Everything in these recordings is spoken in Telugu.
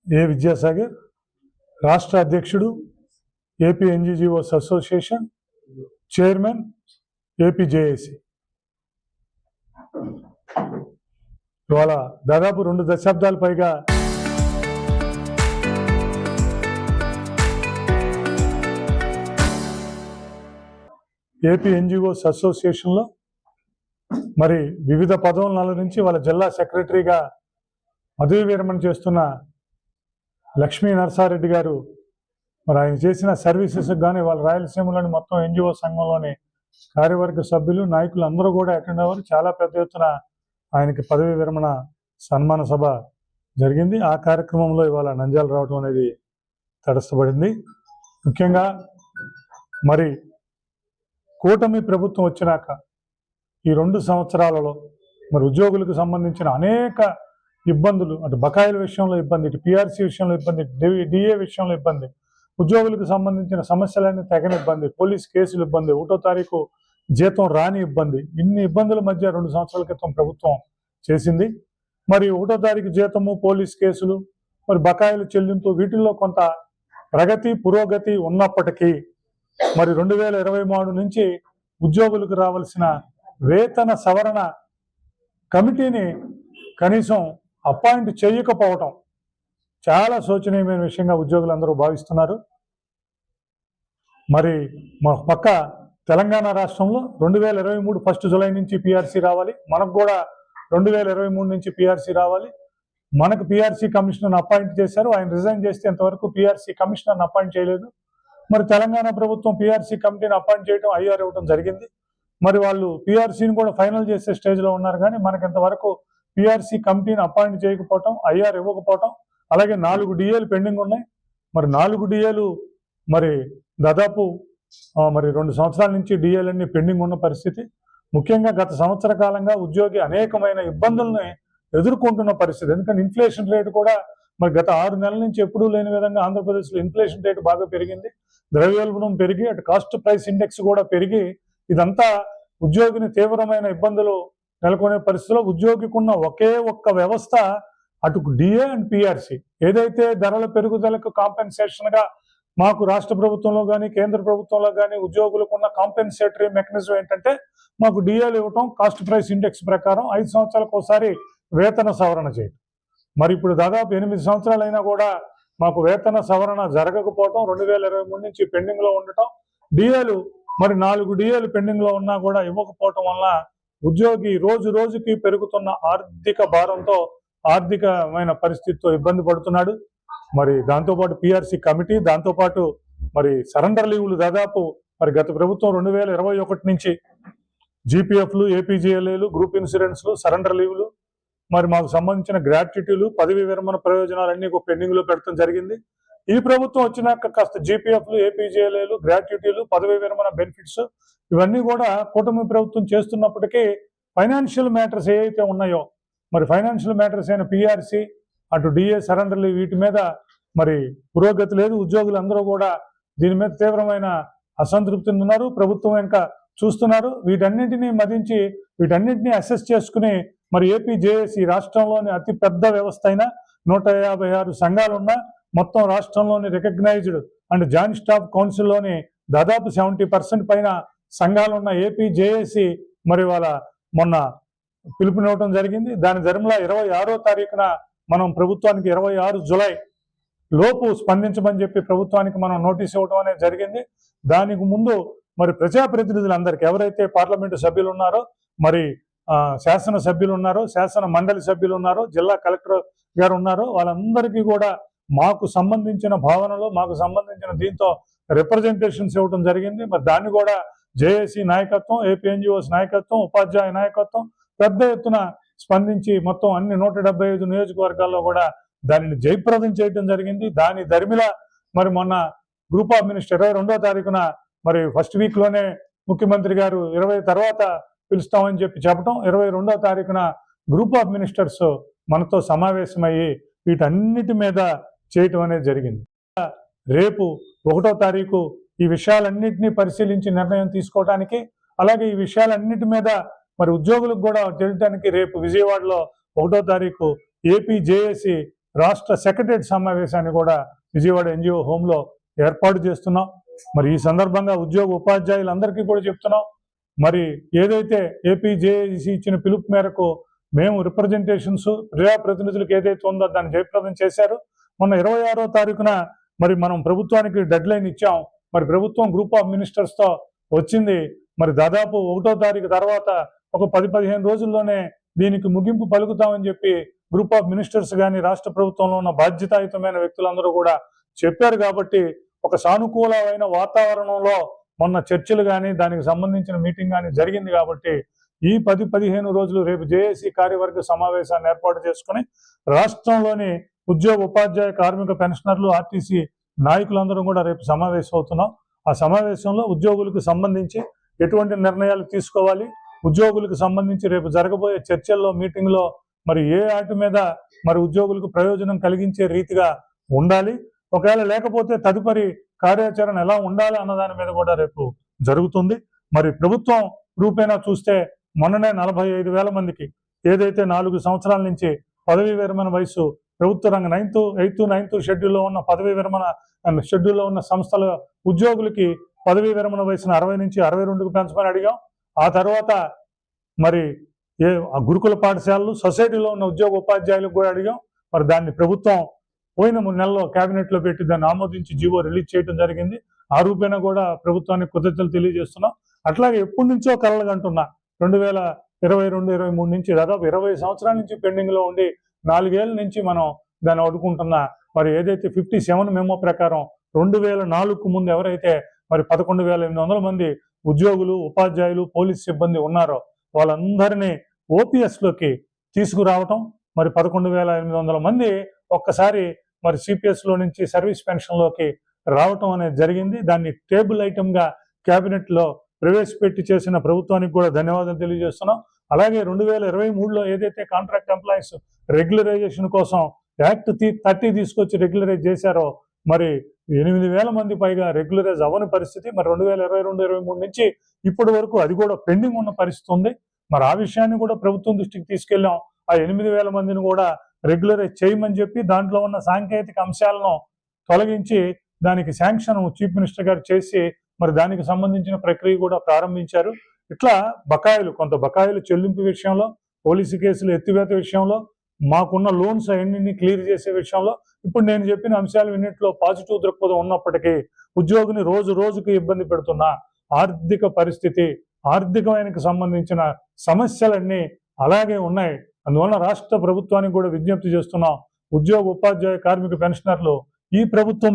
ఏ విద్యాసాగర్, రాష్ట్ర అధ్యక్షుడు, AP NGOs association chairman, AP JAC. ఇవాళ దాదాపు 2 దశాబ్దాల పైగా ఏపీ ఎన్జీఓస్ అసోసియేషన్లో మరి వివిధ పదవుల నుంచి వాళ్ళ జిల్లా సెక్రటరీగా పదవీ విరమణ చేస్తున్న లక్ష్మీ నరసారెడ్డి గారు మరి ఆయన చేసిన సర్వీసెస్కి కానీ వాళ్ళ రాయలసీమలోని మొత్తం ఎన్జిఓ సంఘంలోని కార్యవర్గ సభ్యులు, నాయకులు అందరూ కూడా అటెండ్ అవ్వరు. చాలా పెద్ద ఎత్తున ఆయనకి పదవీ విరమణ సన్మాన సభ జరిగింది. ఆ కార్యక్రమంలో ఇవాళ నంద్యాల రావడం అనేది తటస్థపడింది. ముఖ్యంగా మరి కూటమి ప్రభుత్వం వచ్చినాక ఈ 2 సంవత్సరాలలో మరి ఉద్యోగులకు సంబంధించిన అనేక ఇబ్బందులు, అటు బకాయిల విషయంలో ఇబ్బంది, ఇటు పిఆర్సీ విషయంలో ఇబ్బంది, డిఏ విషయంలో ఇబ్బంది, ఉద్యోగులకు సంబంధించిన సమస్యలన్నీ తగిన ఇబ్బంది, పోలీస్ కేసులు ఇబ్బంది, 1వ తారీఖు జీతం రాని ఇబ్బంది, ఇన్ని ఇబ్బందుల మధ్య 2 సంవత్సరాల క్రితం ప్రభుత్వం చేసింది. మరి 1వ తారీఖు జీతము, పోలీస్ కేసులు, మరి బకాయిల చెల్లింపు, వీటిల్లో కొంత ప్రగతి పురోగతి ఉన్నప్పటికీ మరి 2023 నుంచి ఉద్యోగులకు రావాల్సిన వేతన సవరణ కమిటీని కనీసం అపాయింట్ చేయకపోవటం చాలా శోచనీయమైన విషయంగా ఉద్యోగులందరూ భావిస్తున్నారు. మరి మా పక్క తెలంగాణ రాష్ట్రంలో 2023 1 జూలై నుంచి పిఆర్సీ రావాలి, మనకు కూడా 2023 నుంచి పిఆర్సీ రావాలి. మనకు పిఆర్సీ కమిషనర్ని అపాయింట్ చేశారు, ఆయన రిజైన్ చేస్తే ఇంతవరకు పిఆర్సీ కమిషనర్ని అపాయింట్ చేయలేదు. మరి తెలంగాణ ప్రభుత్వం పిఆర్సీ కమిటీని అపాయింట్ చేయడం, ఐఆర్ ఇవ్వడం జరిగింది. మరి వాళ్ళు పిఆర్సీని కూడా ఫైనల్ చేసే స్టేజ్లో ఉన్నారు, కానీ మనకి ఇంతవరకు పిఆర్సీ కమిటీని అపాయింట్ చేయకపోవటం, ఐఆర్ ఇవ్వకపోవటం, అలాగే 4 డిఏలు పెండింగ్ ఉన్నాయి. మరి 4 డిఏలు మరి దాదాపు మరి 2 సంవత్సరాల నుంచి డిఏలన్నీ పెండింగ్ ఉన్న పరిస్థితి. ముఖ్యంగా గత సంవత్సర కాలంగా ఉద్యోగి అనేకమైన ఇబ్బందుల్ని ఎదుర్కొంటున్న పరిస్థితి. ఎందుకంటే ఇన్ఫ్లేషన్ రేటు కూడా మరి గత 6 నెలల నుంచి ఎప్పుడూ లేని విధంగా ఆంధ్రప్రదేశ్లో ఇన్ఫ్లేషన్ రేటు బాగా పెరిగింది, ద్రవ్యోల్బణం పెరిగి, అటు కాస్ట్ ప్రైస్ ఇండెక్స్ కూడా పెరిగి, ఇదంతా ఉద్యోగిని తీవ్రమైన ఇబ్బందులు నెలకొనే పరిస్థితిలో ఉద్యోగికి ఉన్న ఒకే ఒక్క వ్యవస్థ అటు డిఏ అండ్ పిఆర్సీ. ఏదైతే ధరల పెరుగుదలకు కాంపెన్సేషన్గా మాకు రాష్ట్ర ప్రభుత్వంలో కానీ కేంద్ర ప్రభుత్వంలో కానీ ఉద్యోగులకు ఉన్న కాంపెన్సేటరీ మెకానిజం ఏంటంటే మాకు డిఏలు ఇవ్వటం, కాస్ట్ ప్రైస్ ఇండెక్స్ ప్రకారం 5 సంవత్సరాలకు ఒకసారి వేతన సవరణ చేయటం. మరి ఇప్పుడు దాదాపు 8 సంవత్సరాలైనా కూడా మాకు వేతన సవరణ జరగకపోవటం, 2023 నుంచి పెండింగ్లో ఉండటం, డిఏలు మరి 4 డిఏలు పెండింగ్లో ఉన్నా కూడా ఇవ్వకపోవటం వల్ల ఉద్యోగి రోజు రోజుకి పెరుగుతున్న ఆర్థిక భారంతో, ఆర్థికమైన పరిస్థితితో ఇబ్బంది పడుతున్నాడు. మరి దాంతోపాటు పిఆర్సీ కమిటీ, దాంతోపాటు మరి సరెండర్ లీవులు దాదాపు మరి గత ప్రభుత్వం 2021 నుంచి జీపీఎఫ్లు, ఏపీజీఎల్ఏలు, గ్రూప్ ఇన్సూరెన్స్లు, సరెండర్ లీవులు, మరి మాకు సంబంధించిన గ్రాట్యుటీలు, పదవి విరమణ ప్రయోజనాలన్నీ పెండింగ్లో పెట్టడం జరిగింది. ఈ ప్రభుత్వం వచ్చినాక కాస్త జీపీఎఫ్లు, ఏపీజీఎల్ఏలు, గ్రాట్యుటీలు, పదవి విరమణ బెనిఫిట్స్ ఇవన్నీ కూడా కూటమి ప్రభుత్వం చేస్తున్నప్పటికీ ఫైనాన్షియల్ మ్యాటర్స్ ఏవైతే ఉన్నాయో, మరి ఫైనాన్షియల్ మ్యాటర్స్ అయిన పిఆర్సీ, అటు డిఏ, సరెండర్లు, వీటి మీద మరి పురోగతి లేదు. ఉద్యోగులందరూ కూడా దీని మీద తీవ్రమైన అసంతృప్తిని ఉన్నారు. ప్రభుత్వం ఇంకా చూస్తున్నారు. వీటన్నింటినీ మదించి వీటన్నింటినీ అసెస్ చేసుకుని మరి ఏపీ జేఏసీ రాష్ట్రంలోని అతి పెద్ద వ్యవస్థ అయిన 156 సంఘాలున్న మొత్తం రాష్ట్రంలోని రికగ్నైజ్డ్ అండ్ జాయింట్ స్టాఫ్ కౌన్సిల్లోని దాదాపు 70% పైన సంఘాలున్న ఏపీ జేఏసీ మరి వాళ్ళ మొన్న పిలుపునివ్వడం జరిగింది. దాని ధర్మలా 26వ తారీఖున మనం ప్రభుత్వానికి 26 జూలై లోపు స్పందించమని చెప్పి ప్రభుత్వానికి మనం నోటీస్ ఇవ్వడం అనేది జరిగింది. దానికి ముందు మరి ప్రజాప్రతినిధులందరికీ, ఎవరైతే పార్లమెంటు సభ్యులు ఉన్నారో, మరి శాసన సభ్యులు ఉన్నారో, శాసన మండలి సభ్యులు ఉన్నారో, జిల్లా కలెక్టర్ గారు ఉన్నారో, వాళ్ళందరికీ కూడా మాకు సంబంధించిన భావనలు, మాకు సంబంధించిన దీంతో రిప్రజెంటేషన్స్ ఇవ్వడం జరిగింది. మరి దాన్ని కూడా జేఏసీ నాయకత్వం, ఏపీ ఎన్జిఓస్ నాయకత్వం, ఉపాధ్యాయ నాయకత్వం పెద్ద ఎత్తున స్పందించి మొత్తం అన్ని 175 నియోజకవర్గాల్లో కూడా దానిని జయప్రదం చేయడం జరిగింది. దాని ధర్మిలా మరి మొన్న గ్రూప్ ఆఫ్ మినిస్టర్ 22వ తారీఖున మరి ఫస్ట్ వీక్లోనే ముఖ్యమంత్రి గారు 20 తర్వాత పిలుస్తామని చెప్పడం, 22వ తారీఖున గ్రూప్ ఆఫ్ మినిస్టర్స్ మనతో సమావేశమయ్యి వీటన్నిటి మీద చేయటం అనేది జరిగింది. రేపు 1వ తారీఖు ఈ విషయాలన్నింటినీ పరిశీలించి నిర్ణయం తీసుకోవడానికి, అలాగే ఈ విషయాలన్నిటి మీద మరి ఉద్యోగులకు కూడా తెలియడానికి రేపు విజయవాడలో 1వ తారీఖు ఏపీ జేఏసీ రాష్ట్ర సెక్రటరియట్ సమావేశాన్ని కూడా విజయవాడ ఎన్జిఓ హోంలో ఏర్పాటు చేస్తున్నాం. మరి ఈ సందర్భంగా ఉద్యోగ ఉపాధ్యాయులందరికీ కూడా చెప్తున్నాం, మరి ఏదైతే ఏపీ జేఏసీ ఇచ్చిన పిలుపు మేరకు మేము రిప్రజెంటేషన్స్ ప్రజాప్రతినిధులకు ఏదైతే ఉందో దాన్ని జయప్రదం చేశారు. మొన్న 26వ తారీఖున మరి మనం ప్రభుత్వానికి డెడ్ లైన్ ఇచ్చాం. మరి ప్రభుత్వం గ్రూప్ ఆఫ్ మినిస్టర్స్ తో వచ్చింది. మరి దాదాపు 1వ తారీఖు తర్వాత ఒక 10-15 రోజుల్లోనే దీనికి ముగింపు పలుకుతామని చెప్పి గ్రూప్ ఆఫ్ మినిస్టర్స్ కానీ రాష్ట్ర ప్రభుత్వంలో ఉన్న బాధ్యతాయుతమైన వ్యక్తులందరూ కూడా చెప్పారు. కాబట్టి ఒక సానుకూలమైన వాతావరణంలో మొన్న చర్చలు కానీ దానికి సంబంధించిన మీటింగ్ కానీ జరిగింది. కాబట్టి ఈ 10-15 రోజులు రేపు జేఏసీ కార్యవర్గ సమావేశాన్ని ఏర్పాటు చేసుకుని రాష్ట్రంలోని ఉద్యోగ ఉపాధ్యాయ కార్మిక పెన్షనర్లు ఆర్టీసీ నాయకులందరూ కూడా రేపు సమావేశం అవుతున్నాం. ఆ సమావేశంలో ఉద్యోగులకు సంబంధించి ఎటువంటి నిర్ణయాలు తీసుకోవాలి, ఉద్యోగులకు సంబంధించి రేపు జరగబోయే చర్చల్లో మీటింగ్లో మరి ఏ వాటి మీద మరి ఉద్యోగులకు ప్రయోజనం కలిగించే రీతిగా ఉండాలి, ఒకవేళ లేకపోతే తదుపరి కార్యాచరణ ఎలా ఉండాలి అన్న దాని మీద కూడా రేపు జరుగుతుంది. మరి ప్రభుత్వం రూపేణా చూస్తే మొన్ననే 45,000 మందికి ఏదైతే 4 సంవత్సరాల నుంచి పదవీ విరమణ వయసు ప్రభుత్వ రంగ 9th షెడ్యూల్లో ఉన్న పదవీ విరమణ షెడ్యూల్లో ఉన్న సంస్థల ఉద్యోగులకి పదవీ విరమణ వయసును 60 నుంచి 62కు పెంచమని అడిగాం. ఆ తర్వాత మరి గురుకుల పాఠశాలలు సొసైటీలో ఉన్న ఉద్యోగ ఉపాధ్యాయులకు కూడా అడిగాం. మరి దాన్ని ప్రభుత్వం పోయిన 3 నెలల్లో కేబినెట్ లో పెట్టి దాన్ని ఆమోదించి జీవో రిలీజ్ చేయడం జరిగింది. ఆ రూపేణా కూడా ప్రభుత్వానికి కృతజ్ఞతలు తెలియజేస్తున్నాం. అట్లాగే ఎప్పటి నుంచో కలలు కంటున్నా 2022-23 నుంచి దాదాపు 20 సంవత్సరాల నుంచి పెండింగ్ లో ఉండి 4 ఏళ్ల నుంచి మనం దాన్ని అడుగుంటున్నా. మరి ఏదైతే 57 మెమో ప్రకారం 2004కు ముందు ఎవరైతే మరి 11,800 మంది ఉద్యోగులు, ఉపాధ్యాయులు, పోలీస్ సిబ్బంది ఉన్నారో వాళ్ళందరినీ ఓపీఎస్ లోకి తీసుకురావటం, మరి 11,800 మంది ఒక్కసారి మరి సిపిఎస్ లో నుంచి సర్వీస్ పెన్షన్ లోకి రావటం అనేది జరిగింది. దాన్ని టేబుల్ ఐటమ్ గా కేబినెట్ లో ప్రవేశపెట్టి చేసిన ప్రభుత్వానికి కూడా ధన్యవాదాలు తెలియజేస్తున్నాం. అలాగే 2023లో ఏదైతే కాంట్రాక్ట్ ఎంప్లాయీస్ రెగ్యులరైజేషన్ కోసం యాక్ట్ 30 తీసుకొచ్చి రెగ్యులరైజ్ చేశారో మరి 8,000 మంది పైగా రెగ్యులరైజ్ అవ్వని పరిస్థితి. మరి 2022-23 నుంచి ఇప్పటి వరకు అది కూడా పెండింగ్ ఉన్న పరిస్థితి ఉంది. మరి ఆ విషయాన్ని కూడా ప్రభుత్వం దృష్టికి తీసుకెళ్ళాం. ఆ 8,000 మందిని కూడా రెగ్యులరైజ్ చేయమని చెప్పి దాంట్లో ఉన్న సాంకేతిక అంశాలను తొలగించి దానికి శాంక్షన్ చీఫ్ మినిస్టర్ గారు చేసి మరి దానికి సంబంధించిన ప్రక్రియ కూడా ప్రారంభించారు. ఇట్లా కొంత బకాయిలు చెల్లింపు విషయంలో, పోలీసు కేసులు ఎత్తివేత విషయంలో, మాకున్న లోన్స్ అన్నింటినీ క్లియర్ చేసే విషయంలో ఇప్పుడు నేను చెప్పిన అంశాలు అన్నింటిలో పాజిటివ్ దృక్పథం ఉన్నప్పటికీ ఉద్యోగిని రోజుకి ఇబ్బంది పెడుతున్న ఆర్థిక పరిస్థితి, ఆర్థికమైనకి సంబంధించిన సమస్యలన్నీ అలాగే ఉన్నాయి. అందువలన రాష్ట్ర ప్రభుత్వానికి కూడా విజ్ఞప్తి చేస్తున్నాం, ఉద్యోగ ఉపాధ్యాయ కార్మిక పెన్షనర్లు ఈ ప్రభుత్వం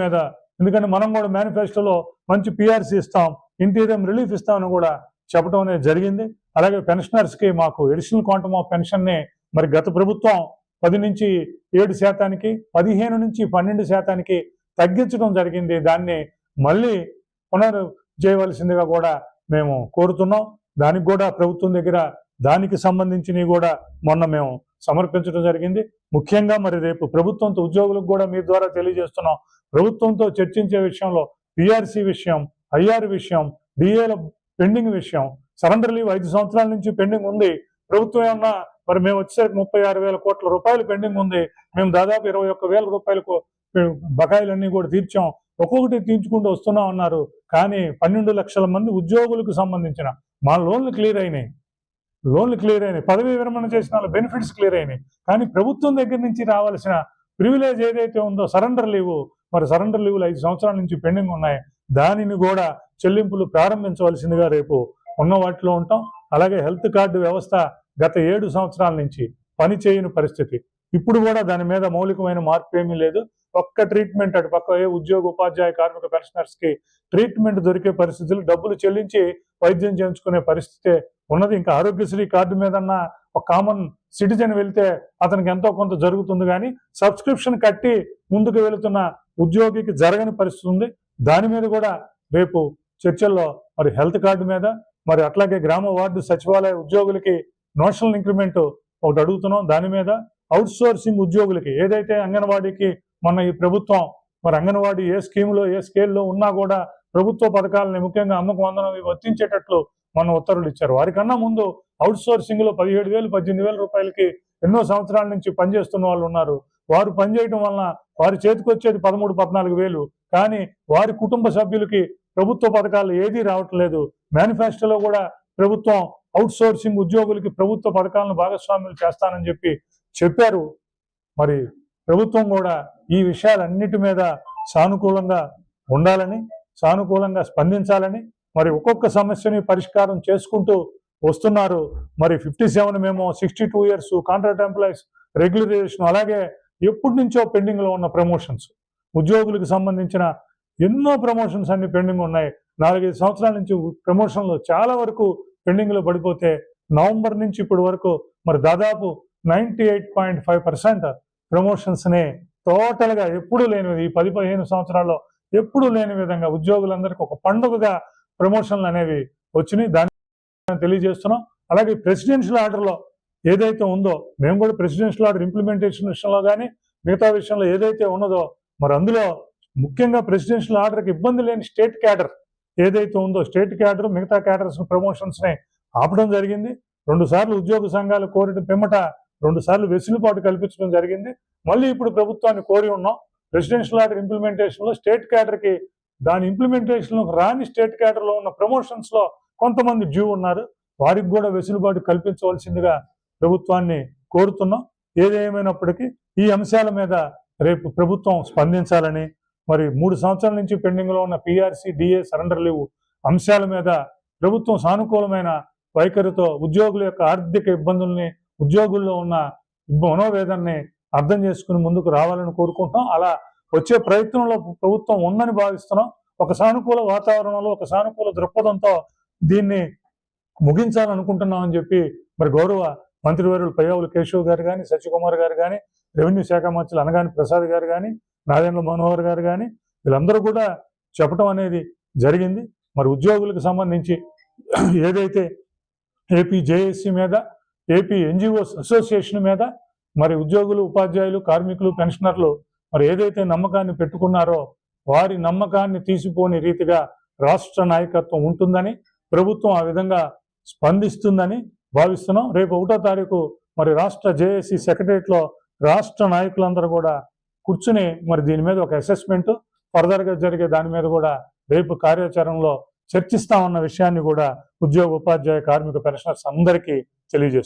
మీద ఎందుకంటే మనం కూడా మేనిఫెస్టోలో మంచి పిఆర్సీ ఇస్తాం, ఇంటీరియం రిలీఫ్ ఇస్తామని కూడా చెప్పడం అనేది జరిగింది. అలాగే పెన్షనర్స్ కి మాకు ఎడిషనల్ క్వాంటమ్ ఆఫ్ పెన్షన్ ని మరి గత ప్రభుత్వం 10 నుంచి 7%, 15 నుంచి 12% తగ్గించడం జరిగింది. దాన్ని మళ్ళీ చేయవలసిందిగా కూడా మేము కోరుతున్నాం. దానికి కూడా ప్రభుత్వం దగ్గర దానికి సంబంధించినవి కూడా మొన్న మేము సమర్పించడం జరిగింది. ముఖ్యంగా మరి రేపు ప్రభుత్వంతో ఉద్యోగులకు కూడా మీ ద్వారా తెలియజేస్తున్నాం, ప్రభుత్వంతో చర్చించే విషయంలో పిఆర్సీ విషయం, ఐఆర్ విషయం, డిఏల పెండింగ్ విషయం, సరెండర్ లీవ్ 5 సంవత్సరాల నుంచి పెండింగ్ ఉంది. ప్రభుత్వం ఏమన్నా మరి మేము వచ్చేసరికి 36,000 కోట్ల రూపాయలు పెండింగ్ ఉంది. మేము దాదాపు 21,000 రూపాయలకు బకాయిలన్నీ కూడా తీర్చాం, ఒక్కొక్కటి తీర్చుకుంటూ వస్తున్నాం అన్నారు. కానీ 12 లక్షల మంది ఉద్యోగులకు సంబంధించిన మా లోన్లు క్లియర్ అయినాయి, పదవీ విరమణ చేసిన బెనిఫిట్స్ క్లియర్ అయినాయి. కానీ ప్రభుత్వం దగ్గర నుంచి రావాల్సిన ప్రివిలేజ్ ఏదైతే ఉందో సరెండర్ లీవ్ 5 సంవత్సరాల నుంచి పెండింగ్ ఉన్నాయి. దానిని కూడా చెల్లింపులు ప్రారంభించవలసిందిగా రేపు ఉన్న వాటిలో ఉంటాం. అలాగే హెల్త్ కార్డు వ్యవస్థ గత 7 సంవత్సరాల నుంచి పనిచేయని పరిస్థితి. ఇప్పుడు కూడా దాని మీద మౌలికమైన మార్పు ఏమీ లేదు. ఒక్క ట్రీట్మెంట్ అటు పక్క ఉద్యోగ ఉపాధ్యాయ కార్మిక పెన్షనర్స్ కి ట్రీట్మెంట్ దొరికే పరిస్థితులు, డబ్బులు చెల్లించి వైద్యం చేయించుకునే పరిస్థితే ఉన్నది. ఇంకా ఆరోగ్యశ్రీ కార్డు మీదన్న ఒక కామన్ సిటిజన్ వెళ్తే అతనికి ఎంతో కొంత జరుగుతుంది, కానీ సబ్స్క్రిప్షన్ కట్టి ముందుకు వెళుతున్న ఉద్యోగికి జరగని పరిస్థితి ఉంది. దాని మీద కూడా రేపు చర్చల్లో మరి హెల్త్ కార్డు మీద, మరి అట్లాగే గ్రామ వార్డు సచివాలయ ఉద్యోగులకి నోషనల్ ఇంక్రిమెంట్ ఒకటి అడుగుతున్నాం. దాని మీద అవుట్ సోర్సింగ్ ఉద్యోగులకి ఏదైతే అంగన్వాడీకి మొన్న ఈ ప్రభుత్వం మరి అంగన్వాడీ ఏ స్కీములో ఏ స్కేల్లో ఉన్నా కూడా ప్రభుత్వ పథకాలని ముఖ్యంగా అమ్మకు వందనం వర్తించేటట్లు మొన్న ఉత్తర్వులు ఇచ్చారు. వారికన్నా ముందు అవుట్ సోర్సింగ్ లో 17,000, 18,000 రూపాయలకి ఎన్నో సంవత్సరాల నుంచి పనిచేస్తున్న వాళ్ళు ఉన్నారు. వారు పనిచేయడం వలన వారి చేతికి వచ్చేది 13-14 వేలు. కానీ వారి కుటుంబ సభ్యులకి ప్రభుత్వ పథకాలు ఏదీ రావట్లేదు. మేనిఫెస్టోలో కూడా ప్రభుత్వం అవుట్ సోర్సింగ్ ఉద్యోగులకి ప్రభుత్వ పథకాలను భాగస్వాములు చేస్తానని చెప్పారు. మరి ప్రభుత్వం కూడా ఈ విషయాలన్నిటి మీద సానుకూలంగా ఉండాలని, సానుకూలంగా స్పందించాలని, మరి ఒక్కొక్క సమస్యని పరిష్కారం చేసుకుంటూ వస్తున్నారు. మరి 57 మేము 62 years కాంట్రాక్ట్ ఎంప్లాయీస్ రెగ్యులరైజేషన్, అలాగే ఎప్పటి నుంచో పెండింగ్ లో ఉన్న ప్రమోషన్స్, ఉద్యోగులకు సంబంధించిన ఎన్నో ప్రమోషన్స్ అన్ని పెండింగ్ ఉన్నాయి. 4-5 సంవత్సరాల నుంచి ప్రమోషన్లు చాలా వరకు పెండింగ్ లో పడిపోతే నవంబర్ నుంచి ఇప్పటి వరకు మరి దాదాపు 98.5% ప్రమోషన్స్ ని టోటల్ గా ఎప్పుడూ లేనివి, ఈ 10-15 సంవత్సరాల్లో ఎప్పుడూ లేని విధంగా ఉద్యోగులందరికీ ఒక పండుగగా ప్రమోషన్లు అనేవి వచ్చినాయి. దాన్ని తెలియజేస్తున్నాం. అలాగే ప్రెసిడెన్షియల్ ఆర్డర్లో ఏదైతే ఉందో, మేము కూడా ప్రెసిడెన్షియల్ ఆర్డర్ ఇంప్లిమెంటేషన్ విషయంలో కానీ మిగతా విషయంలో ఏదైతే ఉన్నదో, మరి అందులో ముఖ్యంగా ప్రెసిడెన్షియల్ ఆర్డర్కి ఇబ్బంది లేని స్టేట్ క్యాడర్ ఏదైతే ఉందో, స్టేట్ క్యాడర్ మిగతా క్యాడర్స్ ప్రమోషన్స్ ని ఆపడం జరిగింది. 2 సార్లు ఉద్యోగ సంఘాలు కోరిన పిమ్మట 2 సార్లు వెసులుబాటు కల్పించడం జరిగింది. మళ్ళీ ఇప్పుడు ప్రభుత్వాన్ని కోరి ఉన్నాం. ప్రెసిడెన్షియల్ ఆర్డర్ ఇంప్లిమెంటేషన్ లో స్టేట్ క్యాడర్ కి, దాని ఇంప్లిమెంటేషన్ రాని స్టేట్ క్యాడర్ లో ఉన్న ప్రమోషన్స్ లో కొంతమంది డ్యూ ఉన్నారు. వారికి కూడా వెసులుబాటు కల్పించవలసిందిగా ప్రభుత్వాన్ని కోరుతున్నాం. ఏదేమైనప్పటికీ ఈ అంశాల మీద రేపు ప్రభుత్వం స్పందించాలని, మరి 3 సంవత్సరాల నుంచి పెండింగ్ లో ఉన్న పిఆర్సీ, డిఏ, సరెండర్ లీవ్ అంశాల మీద ప్రభుత్వం సానుకూలమైన వైఖరితో ఉద్యోగుల యొక్క ఆర్థిక ఇబ్బందుల్ని, ఉద్యోగుల్లో ఉన్న మనోవేదనని అర్థం చేసుకుని ముందుకు రావాలని కోరుకుంటాం. అలా వచ్చే ప్రయత్నంలో ప్రభుత్వం ఉందని భావిస్తున్నాం. ఒక సానుకూల వాతావరణంలో, ఒక సానుకూల దృక్పథంతో దీన్ని ముగించాలనుకుంటున్నాం అని చెప్పి మరి గౌరవ మంత్రివర్యులు పయ్యావుల కేశవ్ గారు కానీ, సత్యకుమార్ గారు కానీ, రెవెన్యూ శాఖ మంత్రులు అనగాని ప్రసాద్ గారు కానీ, నాదెండ్ల మనోహర్ గారు కానీ, వీళ్ళందరూ కూడా చెప్పడం అనేది జరిగింది. మరి ఉద్యోగులకు సంబంధించి ఏదైతే ఏపీ జేఏసీ మీద, ఏపీ ఎన్జిఓస్ అసోసియేషన్ మీద, మరి ఉద్యోగులు, ఉపాధ్యాయులు, కార్మికులు, పెన్షనర్లు మరి ఏదైతే నమ్మకాన్ని పెట్టుకున్నారో వారి నమ్మకాన్ని తీసిపోని రీతిగా రాష్ట్ర నాయకత్వం ఉంటుందని, ప్రభుత్వం ఆ విధంగా స్పందిస్తుందని భావిస్తున్నాం. రేపు 1వ తారీఖు మరి రాష్ట్ర జేఏసీ సెక్రటరియట్ లో రాష్ట్ర నాయకులందరూ కూడా కూర్చుని మరి దీని మీద ఒక అసెస్మెంట్, ఫర్దర్ గా జరిగే దాని మీద కూడా రేపు కార్యాచరణలో చర్చిస్తామన్న విషయాన్ని కూడా ఉద్యోగ, ఉపాధ్యాయ, కార్మిక, పెన్షనర్స్ అందరికీ తెలియజేస్తుంది.